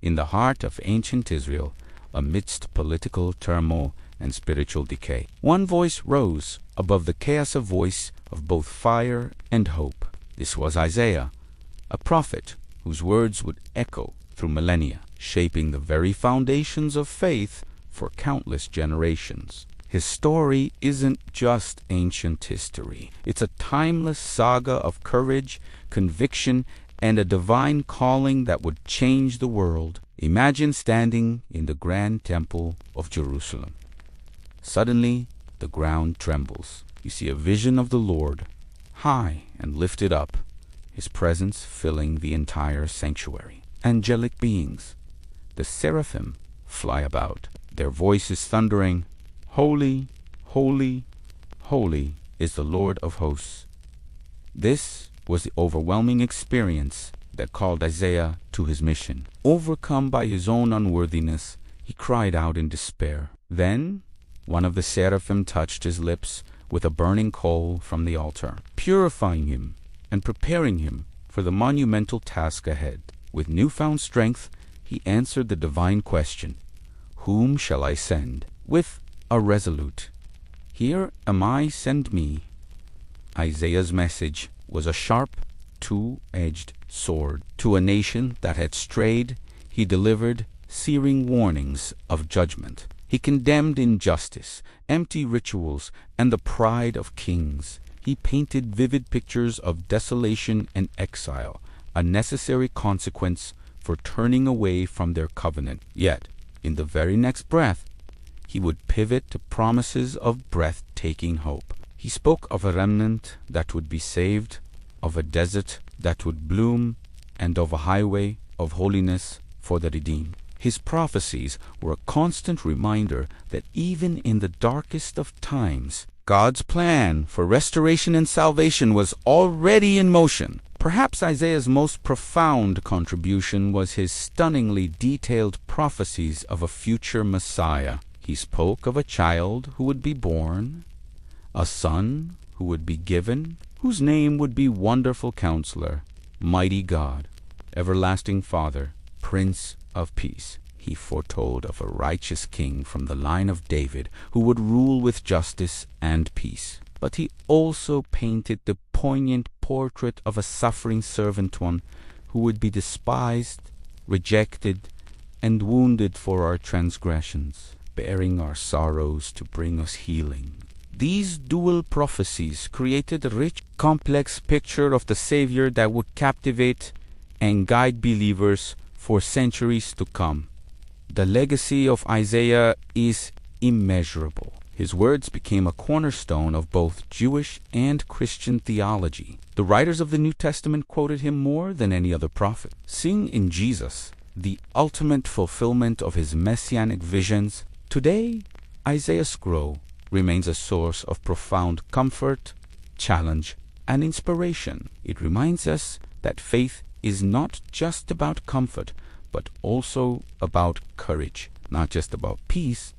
in the heart of ancient Israel, amidst political turmoil and spiritual decay. One voice rose above the chaos of voice of both fire and hope. This was Isaiah, a prophet whose words would echo through millennia, shaping the very foundations of faith for countless generations. His story isn't just ancient history. It's a timeless saga of courage, conviction, and a divine calling that would change the world. Imagine standing in the grand temple of Jerusalem. Suddenly, the ground trembles. You see a vision of the Lord, high and lifted up, his presence filling the entire sanctuary. Angelic beings, the seraphim, fly about, their voices thundering, "Holy, holy, holy is the Lord of hosts." This was the overwhelming experience that called Isaiah to his mission. Overcome by his own unworthiness, he cried out in despair. Then one of the seraphim touched his lips with a burning coal from the altar, purifying him and preparing him for the monumental task ahead. With newfound strength, he answered the divine question, "Whom shall I send?" With a resolute, "Here am I, send me." Isaiah's message was a sharp, two-edged sword. To a nation that had strayed, he delivered searing warnings of judgment. He condemned injustice, empty rituals, and the pride of kings. He painted vivid pictures of desolation and exile, a necessary consequence for turning away from their covenant. Yet, in the very next breath, he would pivot to promises of breathtaking hope. He spoke of a remnant that would be saved, of a desert that would bloom, and of a highway of holiness for the redeemed. His prophecies were a constant reminder that even in the darkest of times, God's plan for restoration and salvation was already in motion. Perhaps Isaiah's most profound contribution was his stunningly detailed prophecies of a future Messiah. He spoke of a child who would be born, a son who would be given, whose name would be Wonderful Counselor, Mighty God, Everlasting Father, Prince of Peace. He foretold of a righteous king from the line of David who would rule with justice and peace. But he also painted the poignant portrait of a suffering servant one who would be despised, rejected, and wounded for our transgressions, bearing our sorrows to bring us healing. These dual prophecies created a rich, complex picture of the Savior that would captivate and guide believers for centuries to come. The legacy of Isaiah is immeasurable. His words became a cornerstone of both Jewish and Christian theology. The writers of the New Testament quoted him more than any other prophet. Seeing in Jesus the ultimate fulfillment of his messianic visions, today Isaiah's scroll remains a source of profound comfort, challenge, and inspiration. It reminds us that faith is not just about comfort, but also about courage, not just about peace,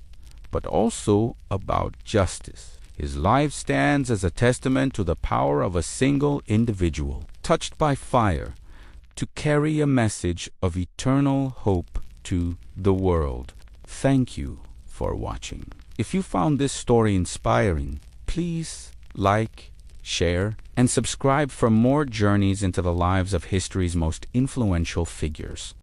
but also about justice. His life stands as a testament to the power of a single individual, touched by fire, to carry a message of eternal hope to the world. Thank you for watching. If you found this story inspiring, please like, share, and subscribe for more journeys into the lives of history's most influential figures.